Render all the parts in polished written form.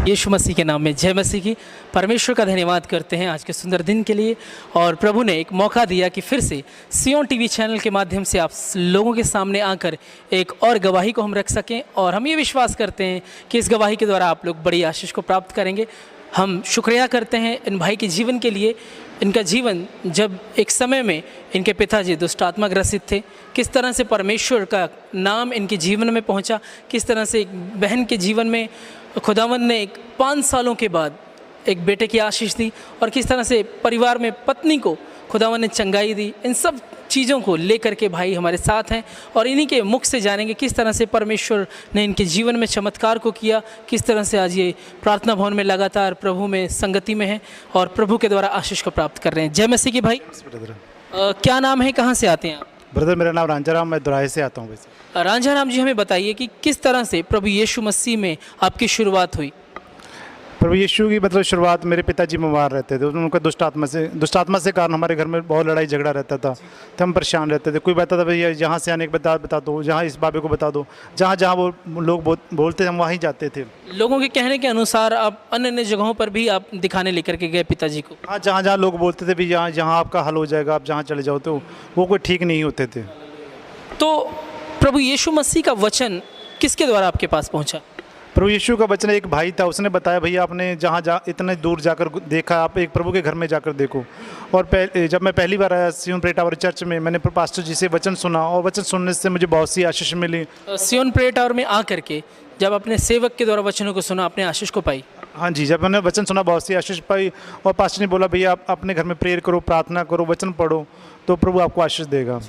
यीशु मसीह के नाम में जय मसीह की। परमेश्वर का धन्यवाद करते हैं आज के सुंदर दिन के लिए, और प्रभु ने एक मौका दिया कि फिर से सियोन टीवी चैनल के माध्यम से आप लोगों के सामने आकर एक और गवाही को हम रख सकें। और हम ये विश्वास करते हैं कि इस गवाही के द्वारा आप लोग बड़ी आशीष को प्राप्त करेंगे। हम शुक्रिया करते हैं इन भाई के जीवन के लिए। इनका जीवन जब एक समय में इनके पिताजी दुष्ट आत्मा ग्रसित थे, किस तरह से परमेश्वर का नाम इनके जीवन में पहुंचा, किस तरह से एक बहन के जीवन में खुदावंद ने 5 सालों के बाद एक बेटे की आशीष दी, और किस तरह से परिवार में पत्नी को खुदावंद ने चंगाई दी। इन सब चीज़ों को लेकर के भाई हमारे साथ हैं, और इन्हीं के मुख से जानेंगे किस तरह से परमेश्वर ने इनके जीवन में चमत्कार को किया, किस तरह से आज ये प्रार्थना भवन में लगातार प्रभु में संगति में है और प्रभु के द्वारा आशीष को प्राप्त कर रहे हैं। जय मसीह की भाई। क्या नाम है, कहाँ से आते हैं आप? ब्रदर मेरा नाम रांझाराम, मैं दुराहे से आता हूँ। वैसे रांझाराम जी, हमें बताइए कि किस तरह से प्रभु यीशु मसीह में आपकी शुरुआत हुई। प्रभु यीशु की शुरुआत, मेरे पिताजी बीमार रहते थे, उनका दुष्ट आत्मा से कारण हमारे घर में बहुत लड़ाई झगड़ा रहता था, तो हम परेशान रहते थे। कोई कहता था भैया यहाँ से आने के बता दो, जहाँ इस बाबे को बता दो, जहाँ जहाँ वो लोग बोलते हम वहीं जाते थे। लोगों के कहने के अनुसार आप अन्य अन्य जगहों पर भी आप दिखाने लेकर के गए पिताजी को? हाँ, जहाँ जहाँ लोग बोलते थे भी जहाँ आपका हल हो जाएगा, आप जहाँ चले जाओ, तो वो कोई ठीक नहीं होते थे। तो प्रभु यीशु मसीह का वचन किसके द्वारा आपके पास पहुँचा? प्रभु यीशु का वचन एक भाई था, उसने बताया भैया आपने जहाँ इतने दूर जाकर देखा, आप एक प्रभु के घर में जाकर देखो। और जब मैं पहली बार आया सियोन प्रे टावर चर्च में, मैंने पास्टर जी से वचन सुना, और वचन सुनने से मुझे बहुत सी आशीष मिली। सियोन प्रे टावर में आकर के जब अपने सेवक के द्वारा वचनों को सुना, अपने आशीष को पाई? हाँ जी, जब मैंने वचन सुना बहुत सी आशीष पाई, और पास्टर ने बोला भैया आप अपने घर में प्रेयर करो, प्रार्थना करो, वचन पढ़ो, तो प्रभु आपको आशीष देगा।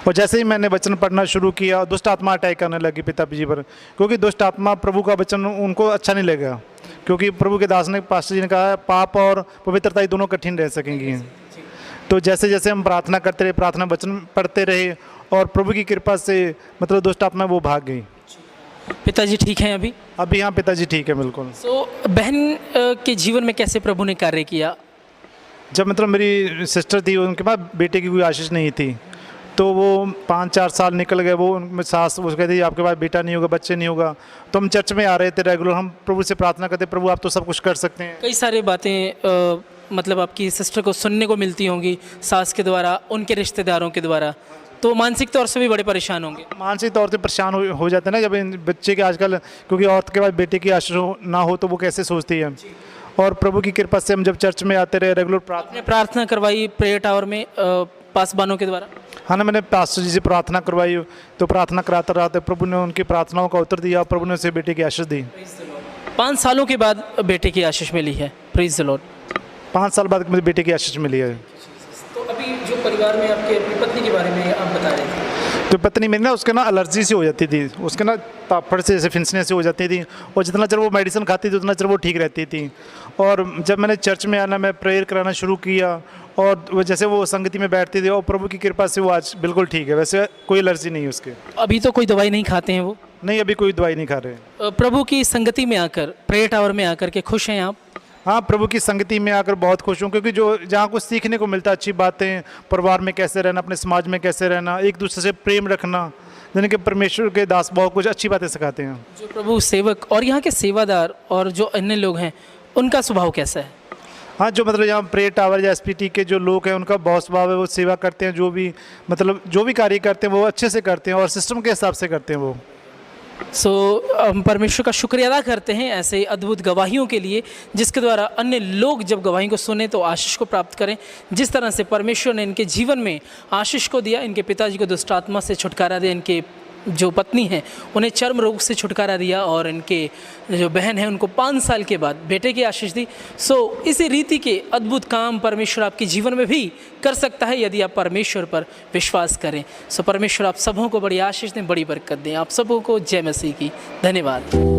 और जैसे ही मैंने वचन पढ़ना शुरू किया, दुष्ट आत्मा अटैक करने लगी पिताजी पर, क्योंकि दुष्ट आत्मा प्रभु का वचन उनको अच्छा नहीं लगेगा, क्योंकि प्रभु के दास ने, पास्टर जी ने कहा पाप और पवित्रता दोनों कठिन रह सकेंगी। तो जैसे जैसे हम प्रार्थना करते रहे, प्रार्थना वचन पढ़ते रहे, और प्रभु की कृपा से दुष्ट आत्मा वो भाग गई। पिताजी ठीक हैं अभी? अभी हाँ, पिताजी ठीक है बिल्कुल। तो बहन के जीवन में कैसे प्रभु ने कार्य किया? जब मेरी सिस्टर थी, उनके पास बेटे की कोई आशीष नहीं थी, तो वो 5-4 साल निकल गए। वो सास वो कहती आपके पास बेटा नहीं होगा, बच्चे नहीं होगा। तो हम चर्च में आ रहे थे रेगुलर, हम प्रभु से प्रार्थना करते, प्रभु आप तो सब कुछ कर सकते हैं। कई सारी बातें आपकी सिस्टर को सुनने को मिलती होंगी सास के द्वारा, उनके रिश्तेदारों के द्वारा, तो मानसिक तौर से भी बड़े परेशान होंगे। मानसिक तौर से परेशान हो जाते हैं ना, जब बच्चे के आजकल, क्योंकि औरत के बाद बेटे की आशीष ना हो तो वो कैसे सोचती है। और प्रभु की कृपा से हम जब चर्च में आते रहे रेगुलर, प्रार्थना करवाई प्रेयर टावर में पासबानों के द्वारा? हाँ ना, मैंने पास्टर जी से प्रार्थना करवाई, तो प्रार्थना कराते रहते प्रभु ने उनकी प्रार्थनाओं का उत्तर दिया, प्रभु ने उसे बेटे की आशीष दी। 5 सालों के बाद बेटे की आशीष मिली है। Praise the Lord. 5 साल बाद मुझे बेटे की आशीष मिली है। तो अभी जो परिवार में आपके अपनी पत्नी के बारे में आप बता रहे थे, तो पत्नी मेरी उसके एलर्जी से हो जाती थी, उसके तापड़ से जैसे फिंसने से हो जाती थी, और जितना चर वो मेडिसिन खाती थी उतना चर वो ठीक रहती थी। और जब मैंने चर्च में आना, मैं प्रेयर कराना शुरू किया, और वो जैसे वो संगति में बैठती थी, और प्रभु की कृपा से वो आज बिल्कुल ठीक है। वैसे कोई एलर्जी नहीं है उसके। अभी तो कोई दवाई नहीं खाते हैं वो? नहीं, अभी कोई दवाई नहीं खा रहे। प्रभु की संगति में आकर, प्रेयर टावर में आकर के खुश हैं आप? हाँ, प्रभु की संगति में आकर बहुत खुश हूँ, क्योंकि जो जहाँ कुछ सीखने को मिलता है, अच्छी बातें, परिवार में कैसे रहना, अपने समाज में कैसे रहना, एक दूसरे से प्रेम रखना, यानी कि परमेश्वर के दास बहुत कुछ अच्छी बातें सिखाते हैं। जो प्रभु सेवक और यहाँ के सेवादार और जो अन्य लोग हैं, उनका स्वभाव कैसा है? हाँ, जो यहाँ प्रेयर टावर या एसपीटी के जो लोग हैं, उनका बहुत स्वभाव है, वो सेवा करते हैं, जो भी कार्य करते हैं वो अच्छे से करते हैं, और सिस्टम के हिसाब से करते हैं वो। हम परमेश्वर का शुक्रिया अदा करते हैं ऐसे अद्भुत गवाहियों के लिए, जिसके द्वारा अन्य लोग जब गवाही को सुने तो आशीष को प्राप्त करें। जिस तरह से परमेश्वर ने इनके जीवन में आशीष को दिया, इनके पिताजी को दुष्ट आत्मा से छुटकारा दिया, इनके जो पत्नी हैं उन्हें चर्म रोग से छुटकारा दिया, और इनके जो बहन है उनको 5 साल के बाद बेटे की आशीष दी। इसी रीति के अद्भुत काम परमेश्वर आपके जीवन में भी कर सकता है यदि आप परमेश्वर पर विश्वास करें। परमेश्वर आप सबों को बड़ी आशीष दें, बड़ी बरकत दें। आप सबों को जय मसीह की। धन्यवाद।